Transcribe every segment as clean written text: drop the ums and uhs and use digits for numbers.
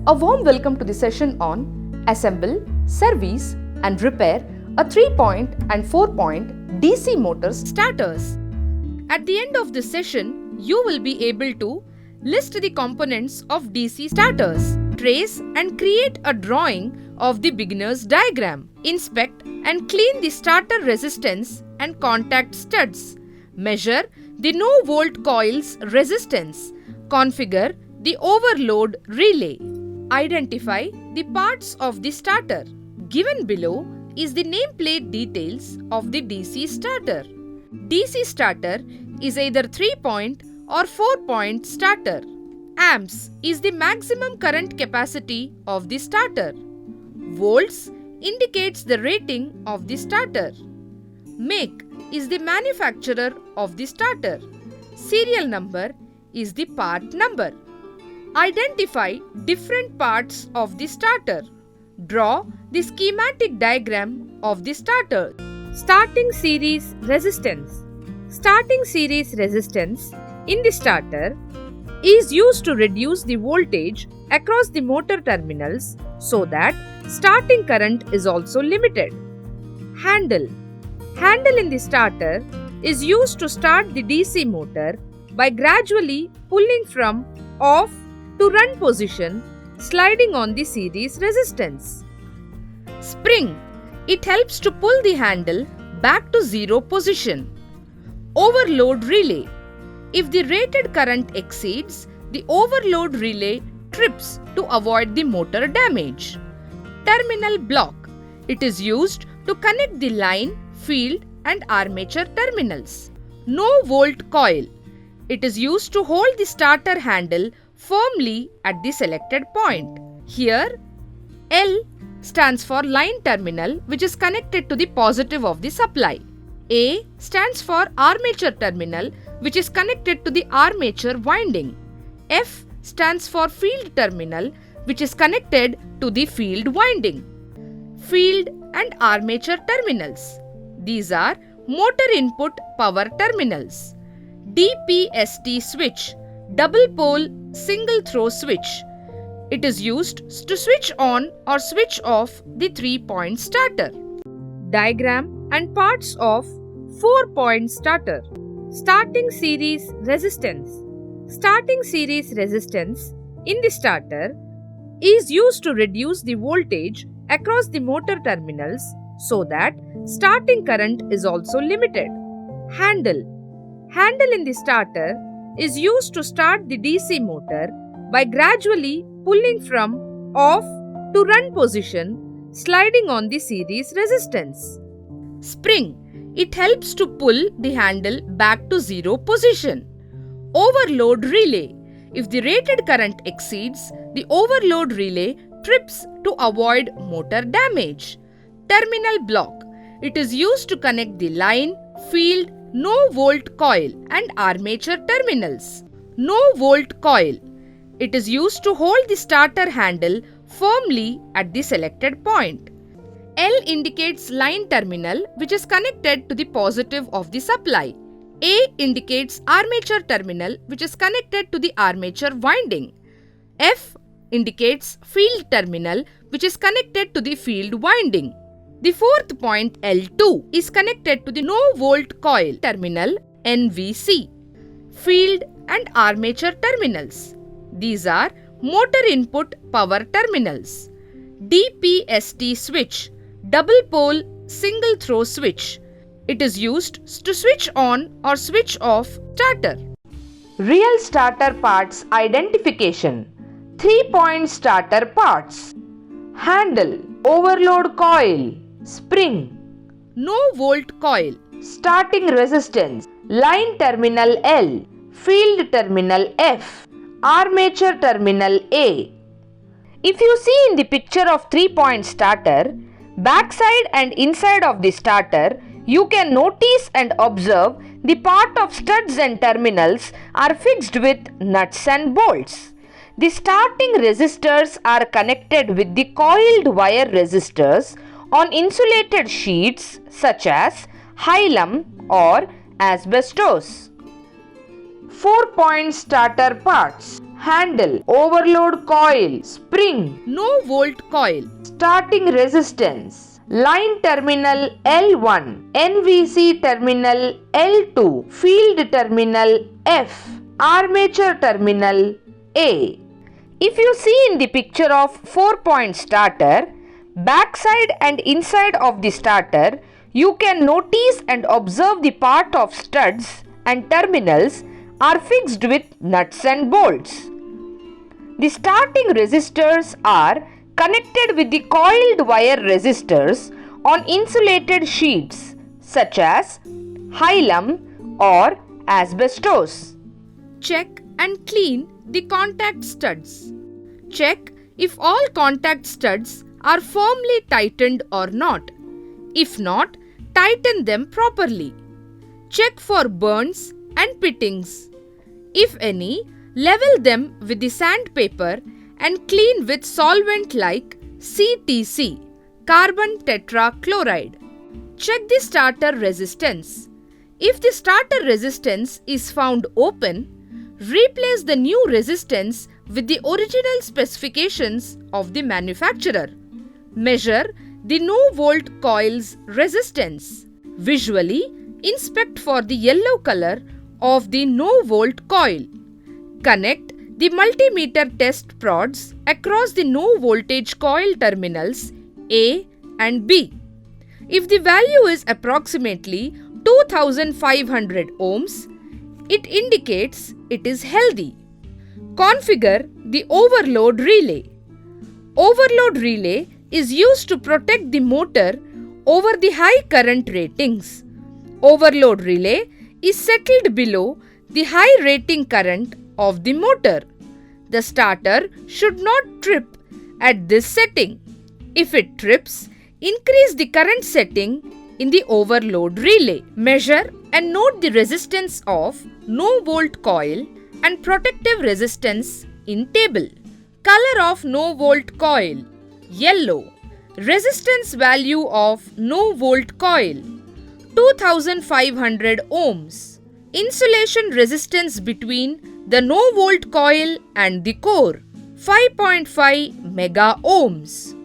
A warm welcome to the session on Assemble, Service and Repair a 3-point and 4-point DC motor starters. At the end of this session, you will be able to list the components of DC starters, trace and create a drawing of the beginner's diagram, inspect and clean the starter resistance and contact studs, measure the no-volt coil's resistance, configure the overload relay, identify the parts of the starter. Given below is the nameplate details of the DC starter. DC starter is either 3-point or 4-point starter. Amps is the maximum current capacity of the starter. Volts indicates the rating of the starter. Make is the manufacturer of the starter. Serial number is the part number. Identify different parts of the starter. Draw the schematic diagram of the starter. Starting series resistance. Starting series resistance in the starter is used to reduce the voltage across the motor terminals so that starting current is also limited. Handle. Handle in the starter is used to start the DC motor by gradually pulling from off to run position, sliding on the series resistance. Spring. It helps to pull the handle back to zero position. Overload relay. If the rated current exceeds, the overload relay trips to avoid the motor damage. Terminal block. It is used to connect the line, field and armature terminals. No volt coil. It is used to hold the starter handle firmly at the selected point. Here, L stands for line terminal which is connected to the positive of the supply. A stands for armature terminal which is connected to the armature winding. F stands for field terminal which is connected to the field winding. Field and armature terminals. These are motor input power terminals. DPST switch, double pole single throw switch. It is used to switch on or switch off the 3-point starter. Diagram and parts of 4-point starter. Starting series resistance. Starting series resistance in the starter is used to reduce the voltage across the motor terminals so that starting current is also limited. Handle. Handle in the starter is used to start the DC motor by gradually pulling from off to run position, sliding on the series resistance. Spring. It helps to pull the handle back to zero position. Overload relay. If the rated current exceeds, the overload relay trips to avoid motor damage. Terminal block. It is used to connect the line, field, no-volt coil and armature terminals. No-volt coil. It is used to hold the starter handle firmly at the selected point. L indicates line terminal which is connected to the positive of the supply. A indicates armature terminal which is connected to the armature winding. F indicates field terminal which is connected to the field winding. The 4th point L2 is connected to the no-volt coil terminal NVC. Field and armature terminals. These are motor input power terminals. DPST switch, double pole single throw switch. It is used to switch on or switch off starter. Real starter parts identification. 3-point starter parts. Handle, overload coil, spring, no-volt coil, starting resistance, line terminal L, field terminal F, armature terminal A. If you see in the picture of 3-point starter, backside and inside of the starter, you can notice and observe the part of studs and terminals are fixed with nuts and bolts. The starting resistors are connected with the coiled wire resistors on insulated sheets such as Hylam or asbestos. 4-point starter parts. handle, overload coil, spring, no volt coil, starting resistance, line terminal L1, NVC terminal L2, field terminal F, armature terminal A. If you see in the picture of 4-point starter, backside and inside of the starter, you can notice and observe the part of studs and terminals are fixed with nuts and bolts. The starting resistors are connected with the coiled wire resistors on insulated sheets such as Hylam or asbestos. Check and clean the contact studs. Check if all contact studs are firmly tightened or not. If not, tighten them properly. Check for burns and pittings. If any, level them with the sandpaper and clean with solvent like CTC, carbon tetrachloride. Check the starter resistance. If the starter resistance is found open, replace the new resistance with the original specifications of the manufacturer. Measure the no-volt coil's resistance. Visually, inspect for the yellow color of the no-volt coil. Connect the multimeter test prods across the no-voltage coil terminals A and B. If the value is approximately 2500 ohms, it indicates it is healthy. Configure the overload relay. Overload relay is used to protect the motor over the high current ratings. Overload relay is settled below the high rating current of the motor. The starter should not trip at this setting. If it trips, increase the current setting in the overload relay. Measure and note the resistance of no-volt coil and protective resistance in table. Color of no-volt coil: yellow. Resistance value of no-volt coil: 2500 ohms. Insulation resistance between the no-volt coil and the core: 5.5 mega ohms.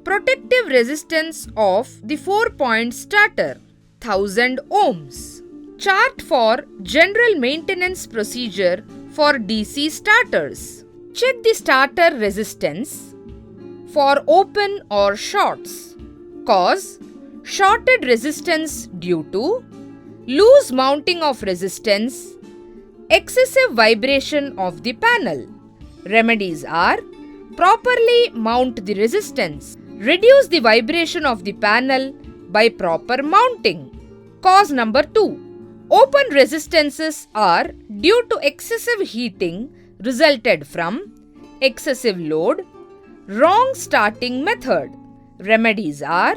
Protective resistance of the 4-point starter: 1000 ohms. Chart for general maintenance procedure for DC starters. Check the starter resistance for open or shorts. Cause: shorted resistance due to loose mounting of resistance, excessive vibration of the panel. Remedies are: properly mount the resistance. Reduce the vibration of the panel by proper mounting. Cause number 2. Open resistances are due to excessive heating resulted from excessive load, wrong starting method. Remedies are: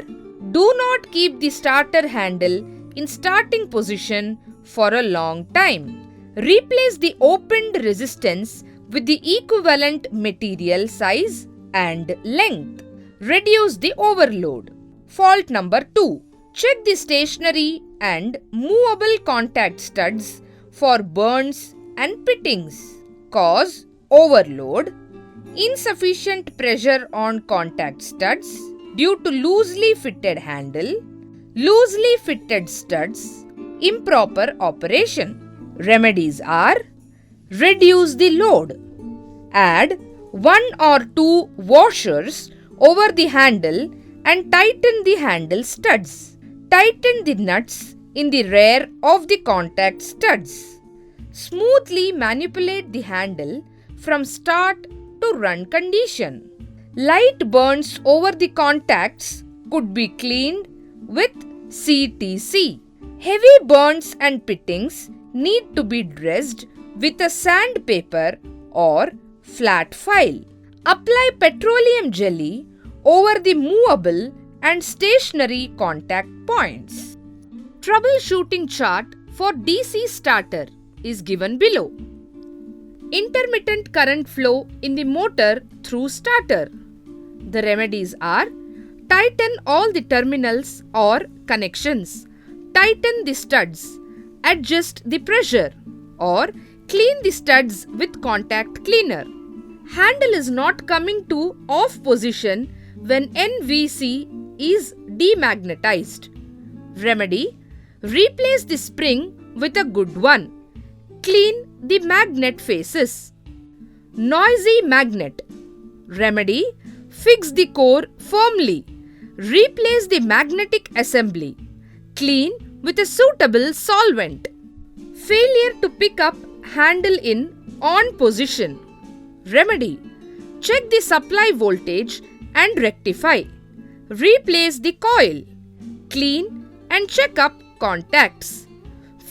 do not keep the starter handle in starting position for a long time. Replace the opened resistance with the equivalent material size and length. Reduce the overload. Fault number 2. Check the stationary and movable contact studs for burns and pittings. Cause: overload, insufficient pressure on contact studs due to loosely fitted handle, loosely fitted studs, improper operation. Remedies are: reduce the load. Add 1 or 2 washers over the handle and tighten the handle studs. Tighten the nuts in the rear of the contact studs. Smoothly manipulate the handle from start to run condition. Light burns over the contacts could be cleaned with CTC. Heavy burns and pittings need to be dressed with a sandpaper or flat file. Apply petroleum jelly over the movable and stationary contact points. Troubleshooting chart for DC starter is given below. Intermittent current flow in the motor through starter. The remedies are: tighten all the terminals or connections, tighten the studs, adjust the pressure, or Clean the studs with contact cleaner. Handle is not coming to off position when NVC is demagnetized. Remedy: replace the spring with a good one. Clean the magnet faces. Noisy magnet. Remedy: fix the core firmly. Replace the magnetic assembly. Clean with a suitable solvent. Failure to pick up handle in on position. Remedy: check the supply voltage and rectify. Replace the coil. Clean and check up contacts.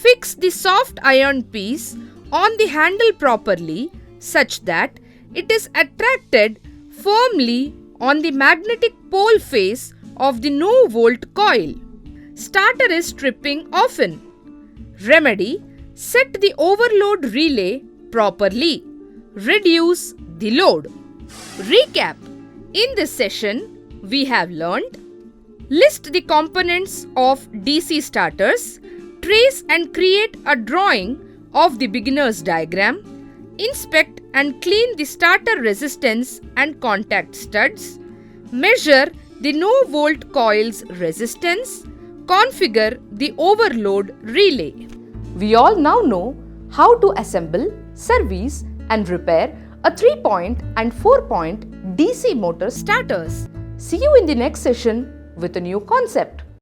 Fix the soft iron piece on the handle properly such that it is attracted firmly on the magnetic pole face of the no volt coil. Starter is tripping often. Remedy: set the overload relay properly. Reduce the load. Recap: in this session, we have learned: list the components of DC starters, trace and create a drawing of the beginner's diagram, inspect and clean the starter resistance and contact studs, measure the no volt coil's resistance, configure the overload relay. We all now know how to assemble, service and repair a 3-point and 4-point DC motor starters. See you in the next session with a new concept.